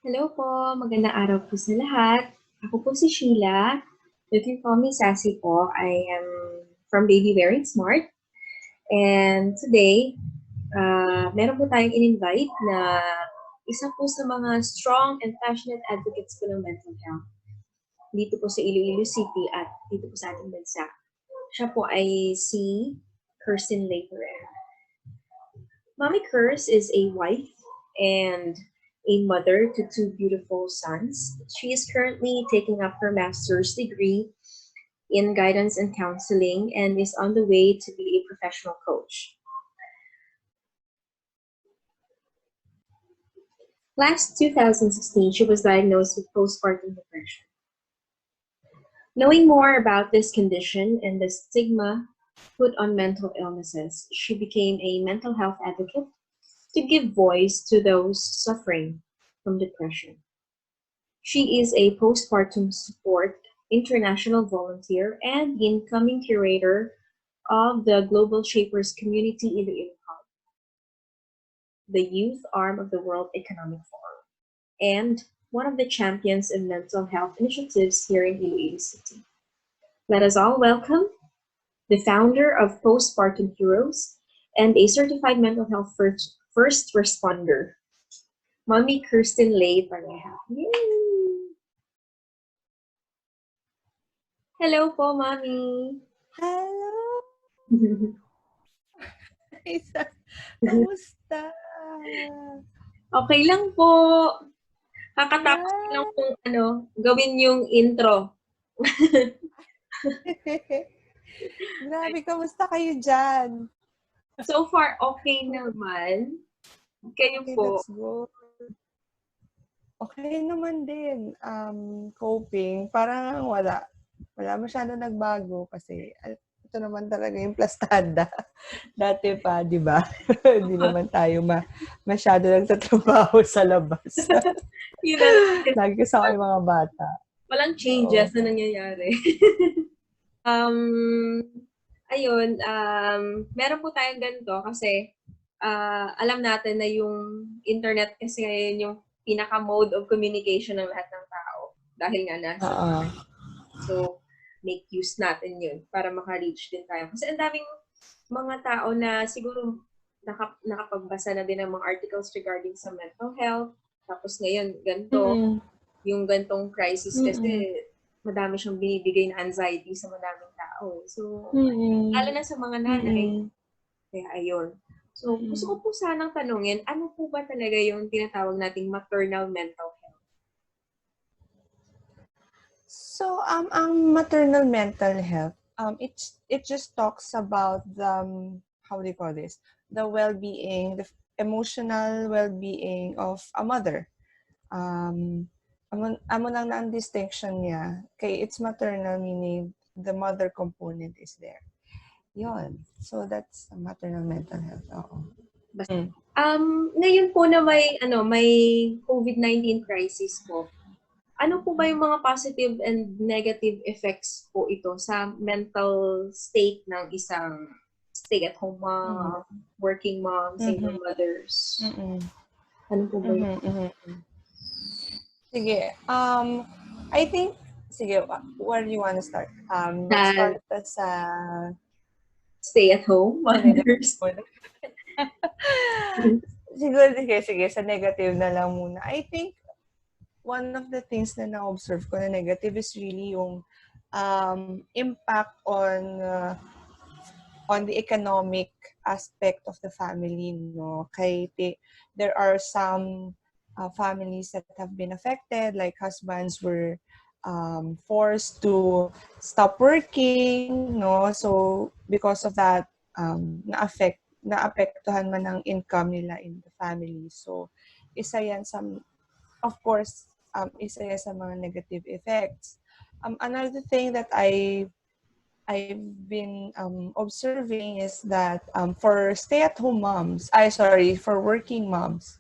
Hello po, magandang araw po sa lahat. Ako po si Sheila. You can call me Sassy po. I am from Baby Wearing Smart. And today, meron po tayong in-invite na isa po sa mga strong and passionate advocates po ng mental health dito po sa Iloilo City at dito po sa ating bansa. Siya po ay si Kirstin Leigh Pareja. Mommy Krz is a wife and a mother to two beautiful sons. She is currently taking up her master's degree in guidance and counseling and is on the way to be a professional coach. Last 2016, she was diagnosed with postpartum depression. Knowing more about this condition and the stigma put on mental illnesses, she became a mental health advocate to give voice to those suffering from depression. She is a postpartum support international volunteer and the incoming curator of the Global Shapers Community in the INCOM, the youth arm of the World Economic Forum, and one of the champions in mental health initiatives here in Iloilo City. Let us all welcome the founder of Postpartum Heroes and a certified mental health first responder, Mommy Kirstin Leigh Pareja. Yay! Hello po, Mommy! Hello! Isa, kamusta? Okay lang po. Kakatapos lang pong gawin yung intro. Grabe, kamusta kayo dyan? So far, okay naman. Kayo Okay, po. that's good. Okay naman din. Coping. Parang wala. Wala masyado nagbago kasi ito naman talaga yung plastada. Dati pa, di ba? Hindi naman tayo masyado nagtatrabaho sa labas. Lagi kasama yung mga bata. Walang changes na nangyayari. Ayun, meron po tayong ganito kasi alam natin na yung internet kasi ngayon yung pinaka-mode of communication ng lahat ng tao. Dahil nga nasa. So, make use natin yun para maka-reach din tayo. Kasi ang daming mga tao na siguro nakapagbasa na din ng mga articles regarding sa mental health. Tapos ngayon, ganito, yung gantong crisis kasi madami siyang binibigay na anxiety sa madaming tao. So, lalo na sa mga nanay. Kaya ayun. So, gusto ko po sanang tanungin, ano po ba talaga yung tinatawag nating maternal mental health? So, ang maternal mental health, it just talks about the, how do you call this? The well-being, the emotional well-being of a mother. Amo lang na ang distinction niya. Kay it's maternal, meaning the mother component is there. Yun. So, that's maternal mental health. Oo. Ngayon po na may COVID-19 crisis po, ano po ba yung mga positive and negative effects po ito sa mental state ng isang stay-at-home mom, working mom, single mothers? Ano po ba yun? Sige. I think, sige, where do you want to start? Let's start sa stay-at-home mothers. Siguro, sige, sa negative na lang muna. I think, one of the things na na-observe ko na negative is really yung impact on the economic aspect of the family, no? There are some families that have been affected, like husbands were forced to stop working, no? So because of that, naapektuhan man ang income nila in the family. So isa yan of course, isa yan sa mga negative effects. Another thing that I've been observing is that for stay-at-home moms, for working moms,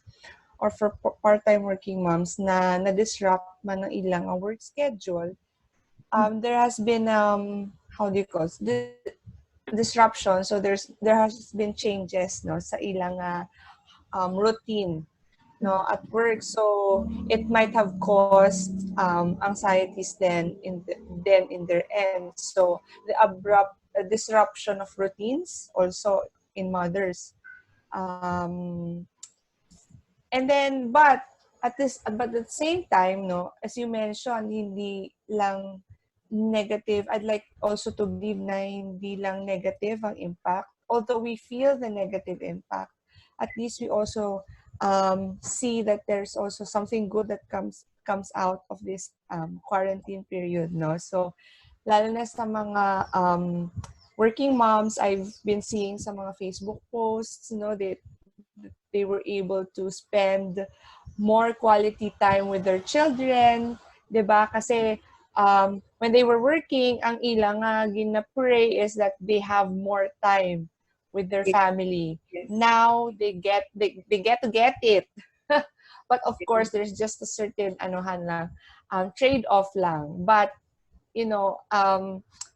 or for part-time working moms na na-disrupt man ng ilang work schedule, there has been, how do you call it, disruption. So there has been changes, no, sa ilang routine. no, at work. So it might have caused anxieties then in their end. So the abrupt disruption of routines also in mothers. Um, and then, but at the same time, no, as you mentioned, hindi lang negative. I'd like also to believe na hindi lang negative ang impact. Although we feel the negative impact, at least we also see that there's also something good that comes out of this quarantine period, no? So, lalo na sa mga working moms, I've been seeing sa mga Facebook posts, they were able to spend more quality time with their children, 'di ba? Kasi when they were working, ang ilang nga gina-pray is that they have more time with their Yes. family. Yes. Now they get to get it. But of course, there's just a certain trade-off lang. But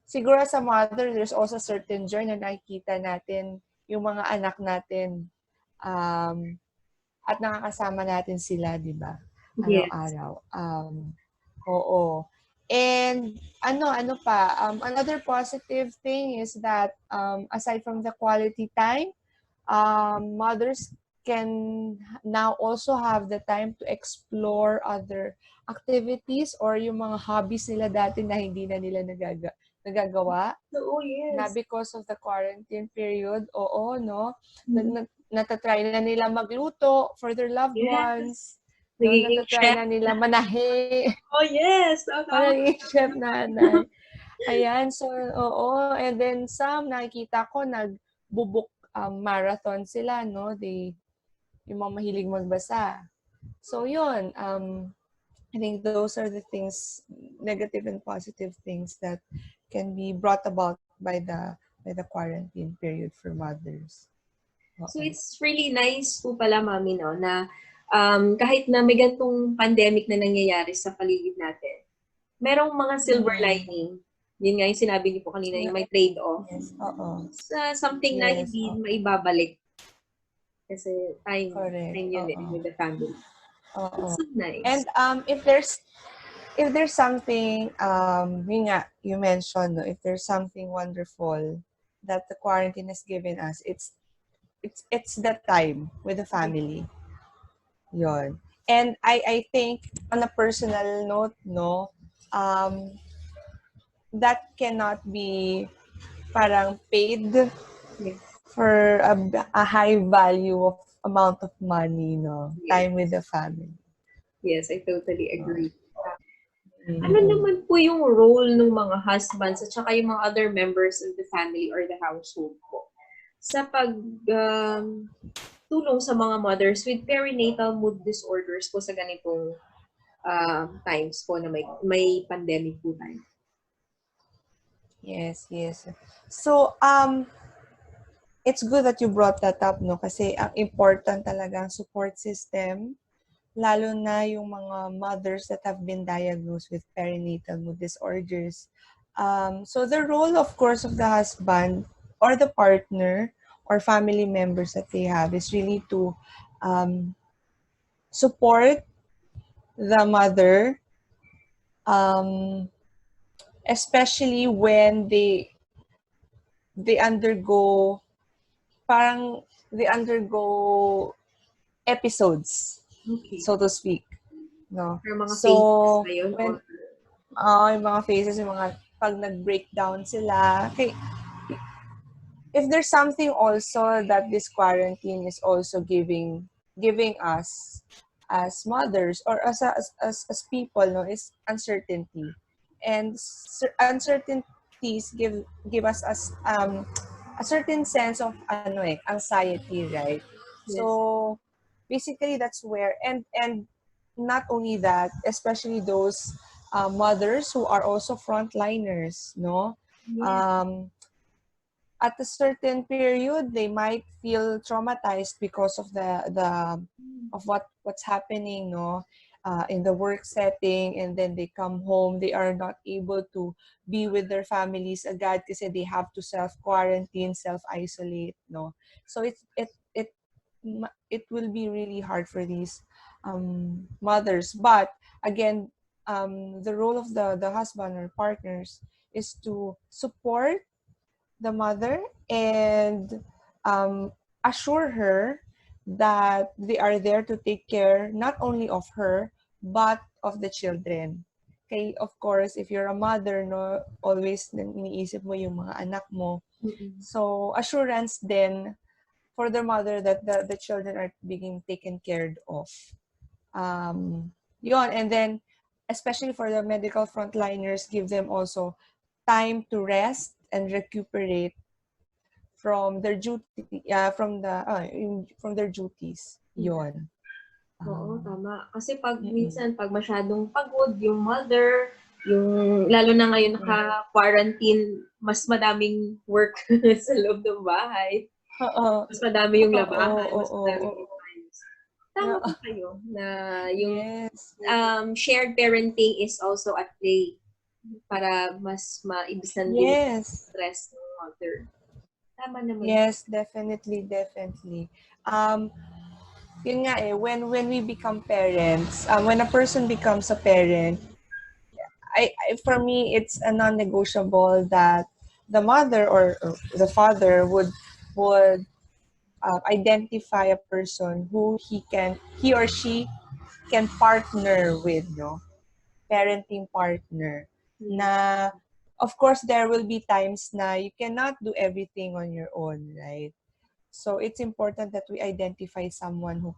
siguro sa mother, there's also certain joy na nakikita natin yung mga anak natin um, at nakakasama natin sila, di ba? Yes. Araw-araw. Oo. And ano pa, another positive thing is that aside from the quality time, mothers can now also have the time to explore other activities or yung mga hobbies nila dati na hindi na nila nagagawa Oh, na yes. because of the quarantine period. Oo, no? Mhm. Natatry na nila magluto for their loved Yes. ones. No, Nagiging natatry chef. na nila manahi. Oh, yes. Oh, O tama. naging chef nanay. Ayan, so oo. And then some, nakikita ko, nagbubuk marathon sila, no? Yung mga mahilig magbasa. So yun, I think those are the things, negative and positive things that can be brought about by the quarantine period for mothers. So Oo. it's really nice po pala, Mami, no, na kahit na may gantong pandemic na nangyayari sa paligid natin, merong mga silver Mm. lining. Yun nga yung sinabi niyo po kanina, yung Yeah. may trade-off. Yes, oo. Sa something na Yes, hindi oo. maibabalik. Kasi Correct. time yun Oo. with the family. Oo. It's so nice. And if there's something yun nga, you mentioned, no, if there's something wonderful that the quarantine has given us, it's the time with the family. Yon. And I think on a personal note, no, um that cannot be parang paid Yes. for a high value of amount of money, no, Yes. time with the family. Yes, I totally No. agree. Ano Mm-mm. naman po yung role ng mga husbands at saka yung mga other members of the family or the household po sa tulong sa mga mothers with perinatal mood disorders po sa ganitong times po na may pandemic po tayo? Yes, yes. So, it's good that you brought that up, no? Kasi ang important talaga ang support system, lalo na yung mga mothers that have been diagnosed with perinatal mood disorders. So the role, of course, of the husband or the partner or family members that they have is really to um, support the mother, um, especially when they undergo parang they undergo episodes, Okay. so to speak, no? Or mga phases So na yun or when yung mga phases, yung mga pag nag-breakdown sila, okay, if there's something also that this quarantine is also giving us as mothers or as people, no, is uncertainty. And uncertainties give us a certain sense of anxiety, right? yes. So basically that's where, and not only that, especially those mothers who are also frontliners, no, Yeah. um at a certain period they might feel traumatized because of the of what's happening, no, in the work setting, and then they come home, they are not able to be with their families agad kasi they have to self quarantine, self isolate, no. So it it will be really hard for these mothers. But again, the role of the husband or partners is to support the mother and um, assure her that they are there to take care not only of her but of the children. Okay, of course, if you're a mother, no, always iniisip mo yung mga anak mo. Mm-mm. So, assurance then for the mother that the children are being taken care of. Yun, and then, especially for the medical frontliners, give them also time to rest and recuperate from their duty, from their duties. Yun. Oo, Um, tama. Kasi pag mm-mm. minsan, pag masyadong pagod yung mother, yung lalo na ngayon Mm. naka-quarantine, mas madaming work sa loob ng bahay. Oo. Mas madami yung Oo, labahan, mas oo, madami oo. yung ayos. Tama Yeah. po kayo na yung Yes. shared parenting is also at play para mas maibisan din yung Yes. stress ng mother. Tama naman. Yes, definitely, definitely. Yun nga when we become parents, when a person becomes a parent, for me, it's a non-negotiable that the mother or the father would identify a person who he or she can partner with, no, parenting partner. Yes. Na of course there will be times na you cannot do everything on your own, right? So it's important that we identify someone who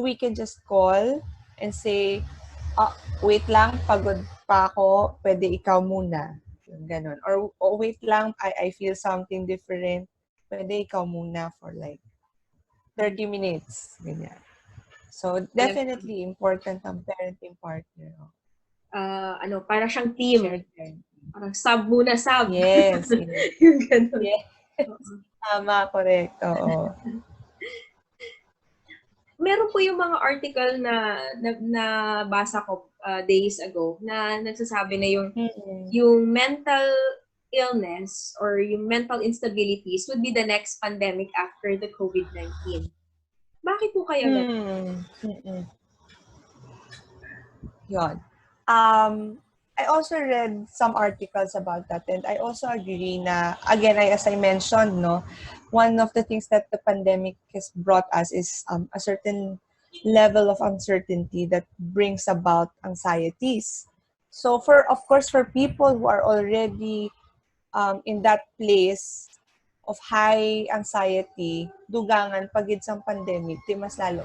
we can just call and say, wait lang, pagod pa ako, pwede ikaw muna. Yung ganun. Or, oh, wait lang, I feel something different, pwede ikaw muna for like 30 minutes. Ganyan. So, definitely important ang parenting partner. Para siyang team. Shared parenting. Parang sub muna, sub. Yes. Yes. Yung ganun. Yes. Tama, correct. Oo. Meron po yung mga article na basa ko days ago na nagsasabi na yung mental illness or yung mental instabilities would be the next pandemic after the COVID-19. Bakit po kaya Yun. I also read some articles about that, and I also agree na, again, as I mentioned, no, one of the things that the pandemic has brought us is a certain level of uncertainty that brings about anxieties. So of course, for people who are already in that place of high anxiety, dugangan pagid sa pandemic, di mas lalo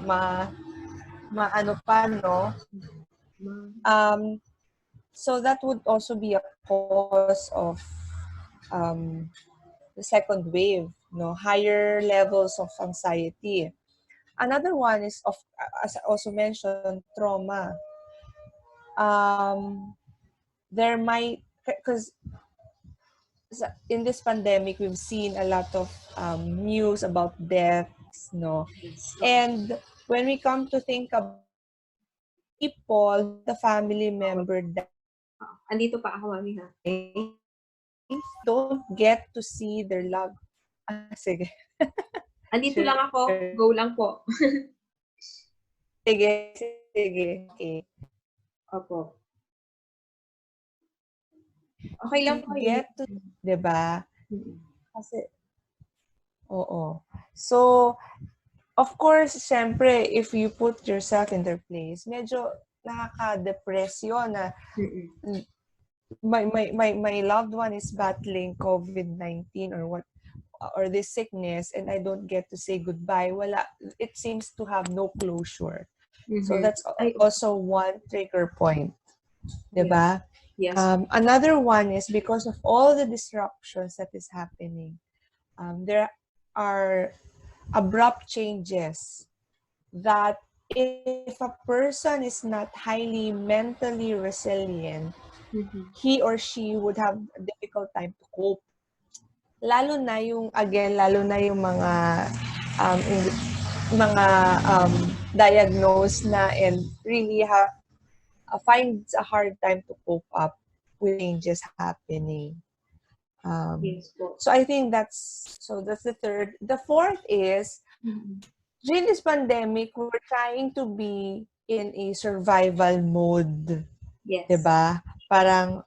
ano pa, no? So that would also be a cause of the second wave, no, higher levels of anxiety. Another one is as I also mentioned, trauma. There might, because in this pandemic we've seen a lot of news about deaths, no, and when we come to think about people, the family member that andito pa ako, mami, ha? don't get to see their love. Sige. Andito lang ako. Go lang po. Sige. Okay. Opo. Okay lang po. Get to, diba? Kasi, oo. So, of course, syempre, if you put yourself in their place, medyo nakaka-depress yun na my loved one is battling COVID-19 or this sickness, and I don't get to say goodbye. Wala, it seems to have no closure. So that's also one trigger point. Diba? Yes. Another one is because of all the disruptions that is happening. There are abrupt changes that if a person is not highly mentally resilient, he or she would have a difficult time to cope. Lalo na yung mga diagnosed na and really finds a hard time to cope up with changes happening. So I think that's the third. The fourth is during this pandemic, we're trying to be in a survival mode. Yes. Diba? Parang,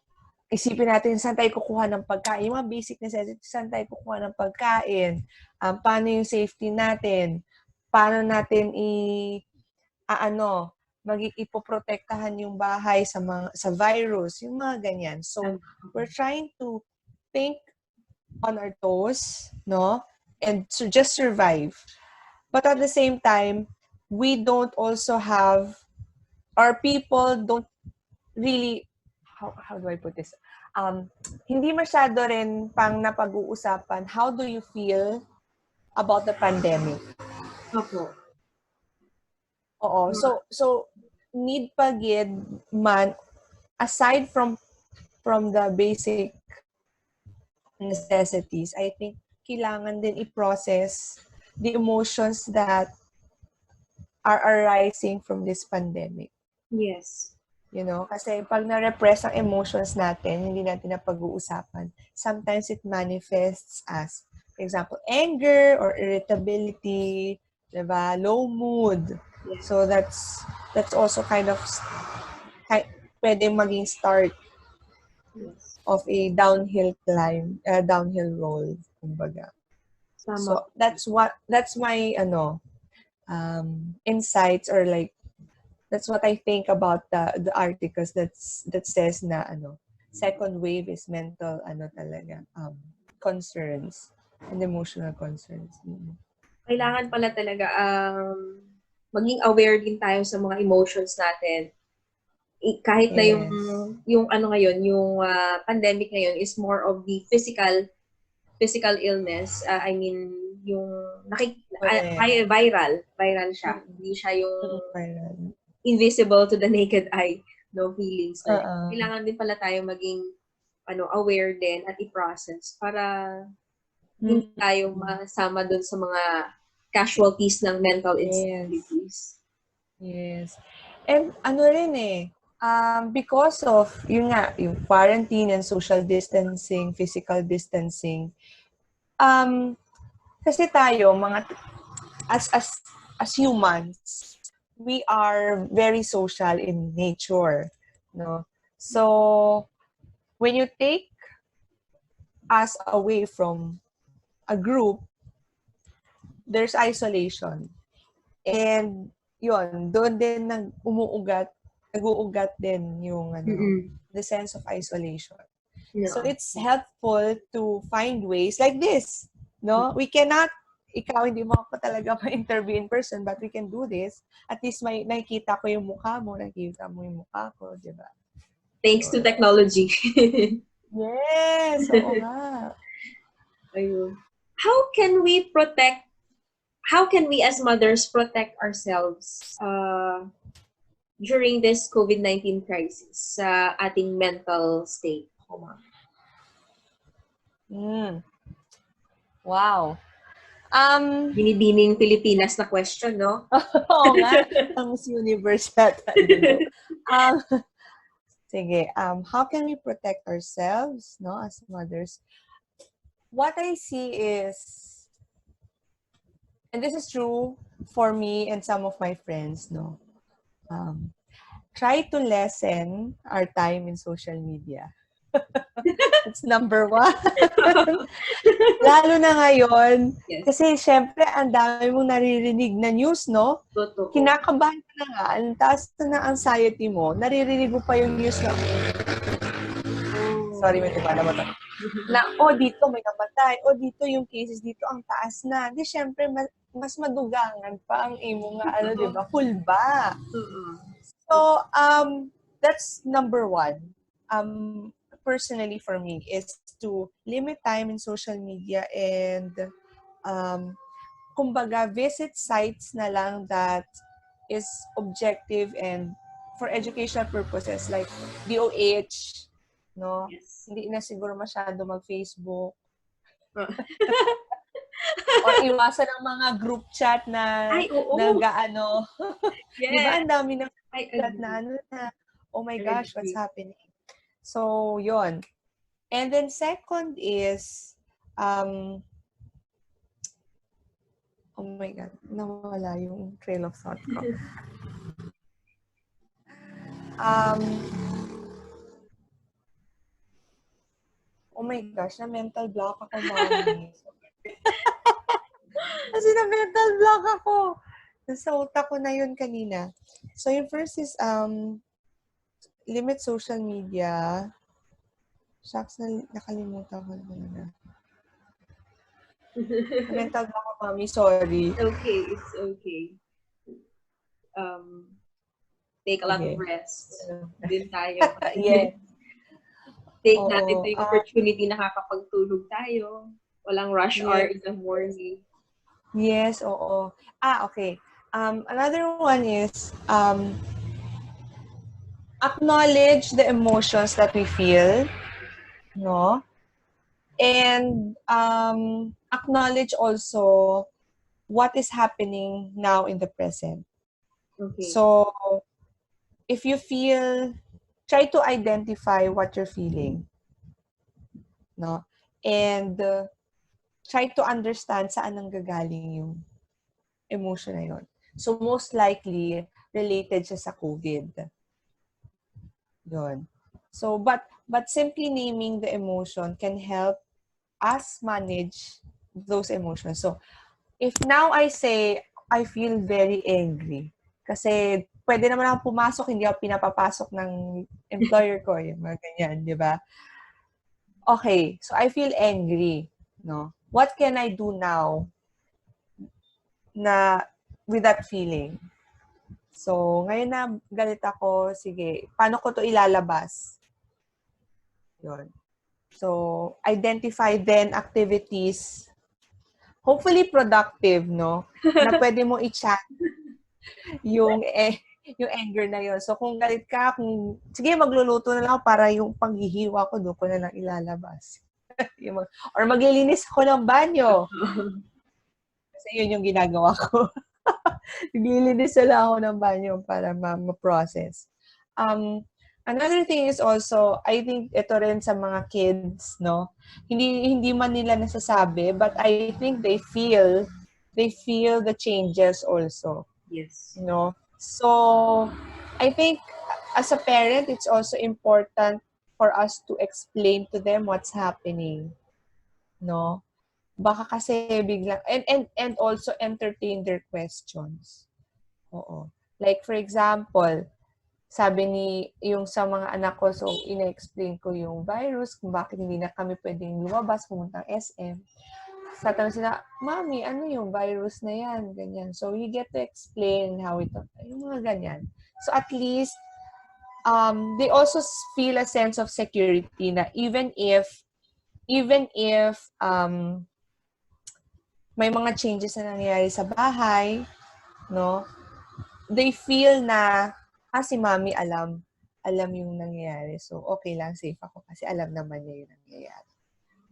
isipin natin, saan tayo kukuha ng pagkain? Yung mga basic necessities, saan tayo kukuha ng pagkain? Paano yung safety natin? Paano natin ipoprotektahan yung bahay sa virus, yung mga ganyan. So, we're trying to think on our toes, no? And to just survive. But at the same time, we don't also have, our people don't really, how do I put this? Hindi masyado rin pang napag-uusapan, how do you feel about the pandemic? Opo. Oo. So need pa gid man, aside from the basic necessities, I think kailangan din i-process the emotions that are arising from this pandemic. Yes. You know, kasi pag na-repress ang emotions natin, hindi natin napag-uusapan, sometimes it manifests as, for example, anger or irritability, diba? Low mood. Yes. So that's also kind of pwede maging start of a downhill climb, downhill roll, kumbaga. Tama. So that's my insights, or like that's what I think about the articles that says na second wave is mental talaga concerns and emotional concerns. Mm-hmm. Kailangan pala talaga maging aware din tayo sa mga emotions natin. Kahit na yung ngayon, yung pandemic ngayon is more of the physical illness. I mean, yung viral siya. Hindi siya yung invisible to the naked eye, no feelings. Kailangan din pala tayo maging aware din at i-process para hindi tayo masama dun sa mga casualties ng mental instabilities. Yes. And rin because of yung quarantine and social distancing, physical distancing, kasi tayo mga as humans, we are very social in nature, no? So when you take us away from a group, there's isolation. And yun, doon din nag-uugat din yung the sense of isolation. Yeah. So it's helpful to find ways like this, no? We cannot, ikaw hindi mo ako talaga ma-interview in person, but we can do this. At least nakikita ko yung mukha mo, nakikita mo yung mukha ko, di ba? Thanks to technology. Yes, oo nga. Ayun. How can we as mothers protect ourselves during this COVID-19 crisis sa ating mental state? Wow. Binibining Pilipinas na question, no? Oo nga. Ang Miss Universe yata. Sige. How can we protect ourselves, no, as mothers? What I see is, and this is true for me and some of my friends, no, try to lessen our time in social media. It's number one. Lalo na ngayon, kasi syempre, ang dami mong naririnig na news, no? Totoo. Kinakabahan ka na nga, ang taas na anxiety mo, naririnig mo pa yung news na, sorry, may tumala mo to. Na, dito may namatay, dito yung cases dito, ang taas na. Di syempre, mas madugangan pa ang imo nga, di ba? Full ba? So, that's number one. Personally for me, is to limit time in social media and kumbaga visit sites na lang that is objective and for educational purposes, like DOH, no? Yes. Hindi na siguro masyado mag-Facebook. Or iwasan ang mga group chat na nag-ano. Yes. Di ba ang dami ng chat na oh my gosh, what's happening? So, yon. And then second is, Oh my God, nawala yung trail of thought ko. Oh my gosh, na mental block ako, mommy. Kasi na mental block ako. Nasa utak ko na yun kanina. So, yung first is, limit social media. Shucks, nakalimutan ko na. Mental block ako, mommy. Sorry. It's okay. Take a lot of rest. Din tayo. Yes. Take natin ito yung opportunity na nakakapagtulog tayo. Walang rush hour in the morning. Yes, oo. Okay. Another one is acknowledge the emotions that we feel, no? And acknowledge also what is happening now in the present. Okay. So, if you feel, try to identify what you're feeling, no? And try to understand saan nanggagaling yung emotion na yun. So, most likely, related siya sa COVID. Yun. So, but simply naming the emotion can help us manage those emotions. So, if now I say, I feel very angry, kasi pwede naman ako pumasok, hindi ako pinapapasok ng employer ko, yung mga ganyan, di ba? Okay, so I feel angry, no? What can I do now na with that feeling? So, ngayon na galit ako, sige, paano ko to ilalabas? Yun. So, identify then activities, hopefully productive, no? Na pwede mo i-chat yung anger na yun. So, kung galit ka, sige, magluluto na lang ako para yung panghihiwa ko, doon ko na lang ilalabas. Or maglilinis ako ng banyo. Kasi yun yung ginagawa ko. Naglilinis na lang ako ng banyo para ma-process. Another thing is also, I think ito rin sa mga kids, no? Hindi man nila nasasabi, but I think they feel the changes also. Yes. No? So, I think as a parent, it's also important for us to explain to them what's happening. No? Baka kasi biglang, and also entertain their questions. Oo. Like, for example, sabi yung sa mga anak ko, so ina-explain ko yung virus, kung bakit hindi na kami pwedeng lumabas, pumunta ng SM. Sa tanong sila, Mami, ano yung virus na yan? Ganyan. So, you get to explain how yung mga ganyan. So, at least, they also feel a sense of security na even if may mga changes na nangyayari sa bahay, no? They feel na, si Mami alam yung nangyayari. So, okay lang, safe ako kasi alam naman niya yung nangyayari.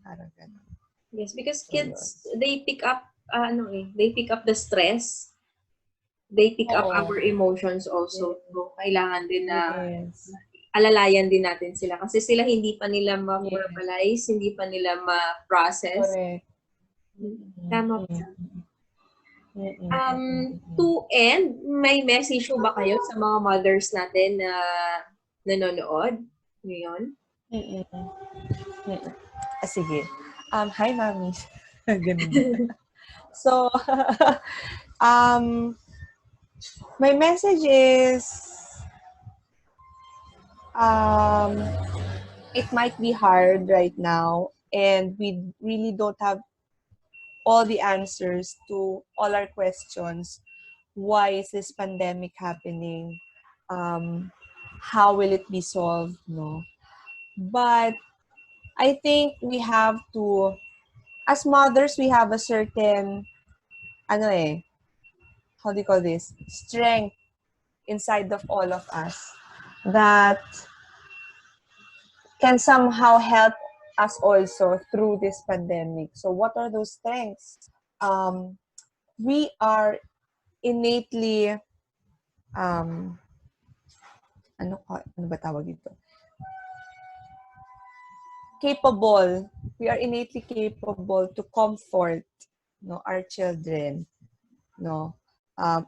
Parang gano'n. Yes, because kids, they pick up, they pick up the stress. They pick up our emotions also. Yes. So, kailangan din na alalayan din natin sila. Kasi sila hindi pa nila ma-verbalize, hindi pa nila ma-process. Correct. Tama po. To end, may message po ba kayo sa mga mothers natin na nanonood ngayon? Sige. Hi, Mami. Ganun. So, my message is, it might be hard right now, and we really don't have all the answers to all our questions. Why is this pandemic happening? How will it be solved? No, but I think we have to, as mothers, we have a certain, how do you call this? Strength inside of all of us that can somehow help us also through this pandemic. So what are those strengths? We are innately, ano ba tawag ito? We are innately capable to comfort, our children. no,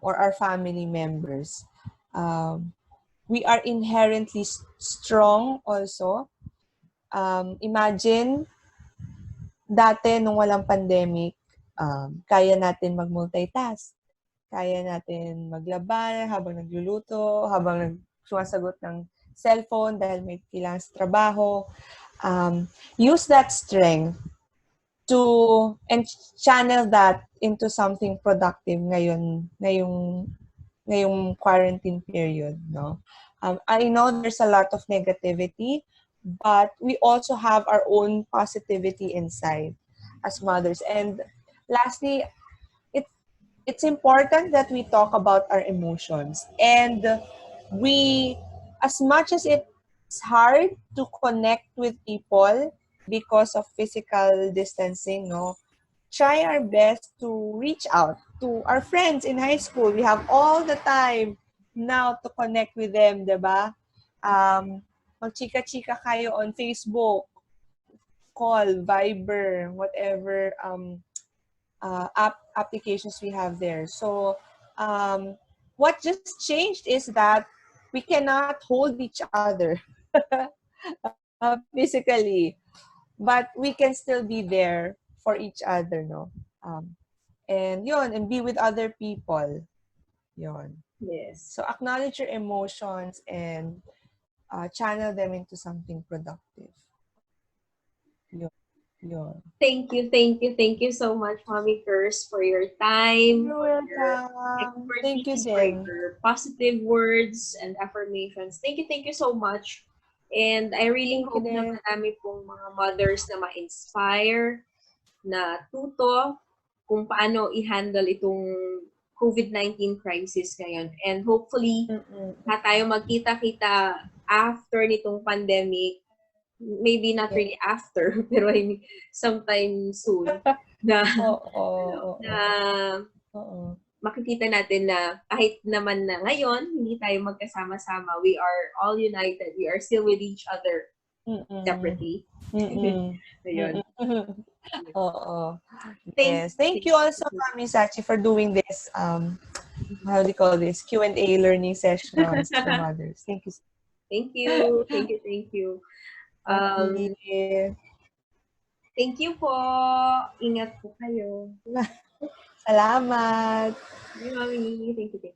or our family members. We are inherently strong also. Imagine, dati nung walang pandemic, kaya natin mag-multitask. Kaya natin maglaba habang nagluluto, habang sumasagot ng cellphone dahil may kailangan sa trabaho. Use that strength and channel that into something productive ngayong quarantine period, no? I know there's a lot of negativity, but we also have our own positivity inside as mothers. And lastly, it it's important that we talk about our emotions. And we, as much as it's hard to connect with people because of physical distancing, no, try our best to reach out to our friends in high school. We have all the time now to connect with them, diba? Magchika-chika kayo on Facebook, call, Viber, whatever applications we have there. So what just changed is that we cannot hold each other physically, but we can still be there for each other, no? And be with other people. Yon. Yes. So acknowledge your emotions and channel them into something productive. Yon. Thank you so much, Mommy Krz, for your time, You're for your welcome. Thank you, expertise, for din. your positive words and affirmations. Thank you so much. And I really hope na marami pong mga mothers na ma-inspire, na tuto kung paano i-handle itong COVID-19 crisis ngayon. And hopefully, na tayo magkita-kita after nitong pandemic. Maybe not really after, pero I mean, sometime soon. Na makikita natin na kahit naman na ngayon, hindi tayo magkasama-sama. We are all united. We are still with each other separately. Ayun. Yes. Thank you also, Mami Sachi, for doing this, how do you call this, Q&A learning sessions for mothers. Thank you. Thank you. Thank you. Thank you po. Ingat po kayo. Salamat. Bye, Mami. Thank you.